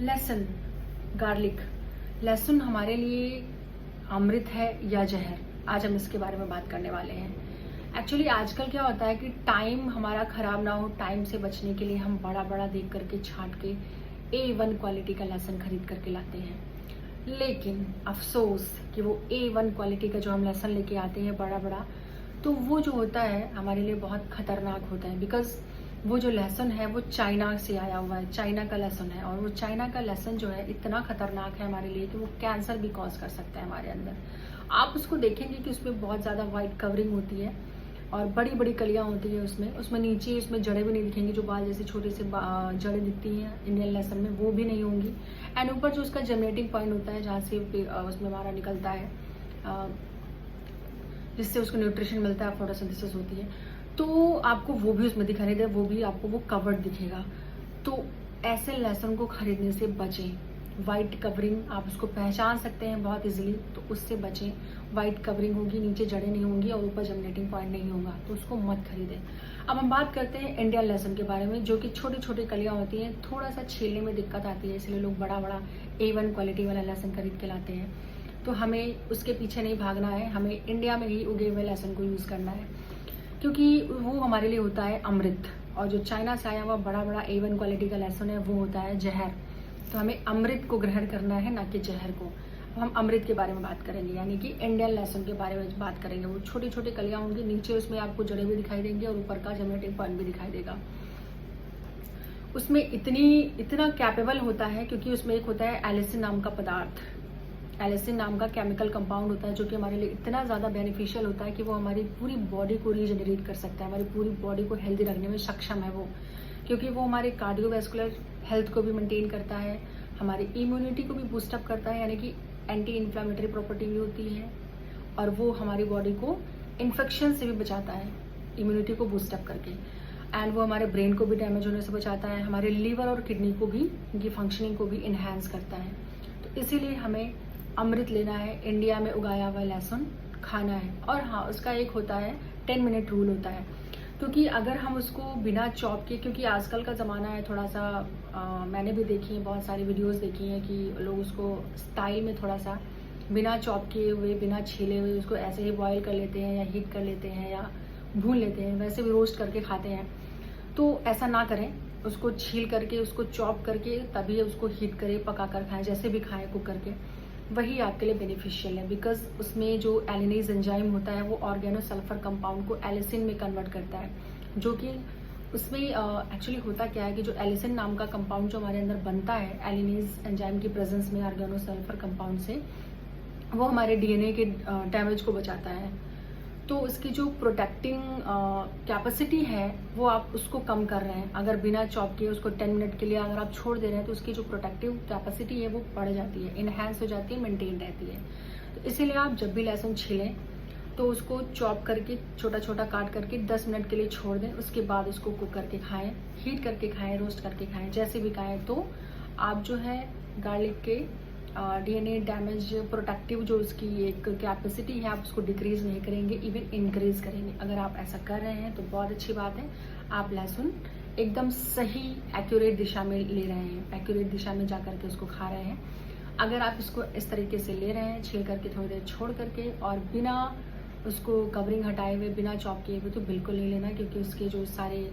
लहसुन, गार्लिक। लहसुन हमारे लिए अमृत है या जहर, आज हम इसके बारे में बात करने वाले हैं। एक्चुअली आजकल क्या होता है कि टाइम हमारा खराब ना हो, टाइम से बचने के लिए हम बड़ा बड़ा देख करके छांट के A1 क्वालिटी का लहसुन खरीद करके लाते हैं। लेकिन अफसोस कि वो A1 क्वालिटी का जो हम लहसुन लेके आते हैं बड़ा बड़ा, तो वो जो होता है हमारे लिए बहुत खतरनाक होता है। बिकॉज वो जो लहसुन है वो चाइना से आया हुआ है, चाइना का लहसुन है। और वो चाइना का लहसुन जो है इतना खतरनाक है हमारे लिए कि वो कैंसर भी कॉज कर सकता है हमारे अंदर। आप उसको देखेंगे कि उसमें बहुत ज़्यादा वाइट कवरिंग होती है और बड़ी बड़ी कलियां होती है उसमें नीचे उसमें जड़ें भी नहीं दिखेंगी, जो बाल जैसे छोटे से जड़ें दिखती हैं इंडियन लहसुन में, वो भी नहीं होंगी। एंड ऊपर जो उसका जनरेटिंग पॉइंट होता है जहाँ से उसमें हमारा निकलता है, जिससे उसको न्यूट्रिशन मिलता है, फोटोसिंथेसिस होती है, तो आपको वो भी उसमें दिखाई नहीं दे, वो भी आपको वो कवर्ड दिखेगा। तो ऐसे लहसुन को खरीदने से बचें। वाइट कवरिंग आप उसको पहचान सकते हैं बहुत इजीली, तो उससे बचें। वाइट कवरिंग होगी, नीचे जड़ें नहीं होंगी और ऊपर जर्मिनेटिंग पॉइंट नहीं होगा, तो उसको मत खरीदें। अब हम बात करते हैं इंडियन लहसुन के बारे में, जो कि छोटी छोटी कलियां होती हैं, थोड़ा सा छीलने में दिक्कत आती है, इसलिए लोग बड़ा बड़ा A1 क्वालिटी वाला लहसुन खरीद के लाते हैं। तो हमें उसके पीछे नहीं भागना है, हमें इंडिया में ही उगे हुए लहसुन को यूज़ करना है, क्योंकि वो हमारे लिए होता है अमृत। और जो चाइना से आया हुआ बड़ा बड़ा A1 क्वालिटी का लहसुन है वो होता है जहर। तो हमें अमृत को ग्रहण करना है, ना कि जहर को। अब हम अमृत के बारे में बात करेंगे, यानी कि इंडियन लहसुन के बारे में बात करेंगे। वो छोटी छोटी कलियां होंगी, नीचे उसमें आपको जड़ें भी दिखाई देंगी और ऊपर का जर्मिनेटिंग पॉइंट भी दिखाई देगा। उसमें इतना कैपेबल होता है क्योंकि उसमें एक होता है एलिसिन नाम का पदार्थ, एलिसिन नाम का केमिकल कंपाउंड होता है, जो कि हमारे लिए इतना ज़्यादा बेनिफिशियल होता है कि वो हमारी पूरी बॉडी को रीजनरेट कर सकता है, हमारी पूरी बॉडी को हेल्दी रखने में सक्षम है वो, क्योंकि वो हमारे कार्डियोवैस्कुलर हेल्थ को भी मेंटेन करता है, हमारी इम्यूनिटी को भी बूस्टअप करता है, यानी कि एंटी इन्फ्लामेटरी प्रॉपर्टी भी होती है, और वो हमारी बॉडी को इन्फेक्शन से भी बचाता है, इम्यूनिटी को बूस्टअप करके। एंड वो हमारे ब्रेन को भी डैमेज होने से बचाता है, हमारे लीवर और किडनी को भी, उनकी फंक्शनिंग को भी इन्हेंस करता है। तो इसीलिए हमें अमृत लेना है, इंडिया में उगाया हुआ लहसुन खाना है। और हाँ, उसका एक होता है 10 मिनट रूल होता है, क्योंकि अगर हम उसको बिना चॉप के, क्योंकि आजकल का ज़माना है थोड़ा सा, मैंने भी देखी है, बहुत सारी वीडियोस देखी हैं कि लोग उसको स्टाइल में थोड़ा सा बिना चॉप किए हुए, बिना छीले हुए उसको ऐसे ही बॉयल कर लेते हैं या हीट कर लेते हैं या भून लेते हैं, वैसे भी रोस्ट करके खाते हैं। तो ऐसा ना करें, उसको छील करके, उसको चॉप करके तभी उसको हीट करें, पका कर खाएँ, जैसे भी खाएँ कुक करके, वही आपके लिए बेनिफिशियल है। बिकॉज उसमें जो एलिनेज एंजाइम होता है वो ऑर्गेनोसल्फर कंपाउंड को एलिसिन में कन्वर्ट करता है, जो कि उसमें एक्चुअली होता क्या है कि जो एलिसिन नाम का कंपाउंड जो हमारे अंदर बनता है एलिनेज एंजाइम की प्रेजेंस में ऑर्गेनोसल्फर कंपाउंड से, वो हमारे DNA के डैमेज को बचाता है। तो उसकी जो प्रोटेक्टिंग कैपेसिटी है वो आप उसको कम कर रहे हैं। अगर बिना चॉप किए उसको 10 मिनट के लिए अगर आप छोड़ दे रहे हैं तो उसकी जो प्रोटेक्टिव कैपेसिटी है वो बढ़ जाती है, इनहेंस हो जाती है, मेंटेन रहती है। तो इसीलिए आप जब भी लहसुन छीलें तो उसको चॉप करके छोटा छोटा काट करके 10 मिनट के लिए छोड़ दें, उसके बाद उसको कुक करके खाएं, हीट करके खाएं, रोस्ट करके खाएं, जैसे भी खाएं। तो आप जो है गार्लिक के DNA डैमेज प्रोटेक्टिव जो उसकी एक कैपेसिटी है, आप उसको डिक्रीज नहीं करेंगे, इवन इंक्रीज करेंगे। अगर आप ऐसा कर रहे हैं तो बहुत अच्छी बात है, आप लहसुन एकदम सही एक्यूरेट दिशा में ले रहे हैं, एक्यूरेट दिशा में जा करके उसको खा रहे हैं। अगर आप इसको इस तरीके से ले रहे हैं, छील करके थोड़ी देर छोड़ करके और बिना उसको कवरिंग हटाए हुए, बिना चॉप किए हुए, तो बिल्कुल नहीं लेना, क्योंकि उसके जो सारे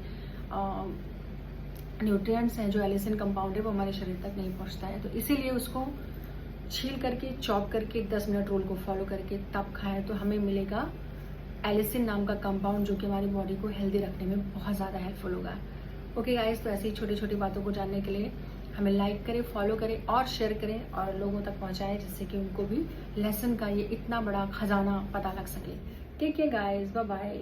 न्यूट्रिएंट्स हैं, जो एलिसिन कंपाउंड है, वो हमारे शरीर तक नहीं पहुंचता है। तो इसीलिए उसको छील करके, चॉप करके, 10 मिनट रूल को फॉलो करके तब खाएं, तो हमें मिलेगा एलिसिन नाम का कंपाउंड, जो कि हमारी बॉडी को हेल्दी रखने में बहुत ज़्यादा हेल्पफुल होगा। ओके गाइस, तो ऐसी छोटी छोटी बातों को जानने के लिए हमें लाइक करें, फॉलो करें और शेयर करें और लोगों तक पहुंचाएं, जिससे कि उनको भी लहसुन का ये इतना बड़ा खजाना पता लग सके। Take care guys, bye bye.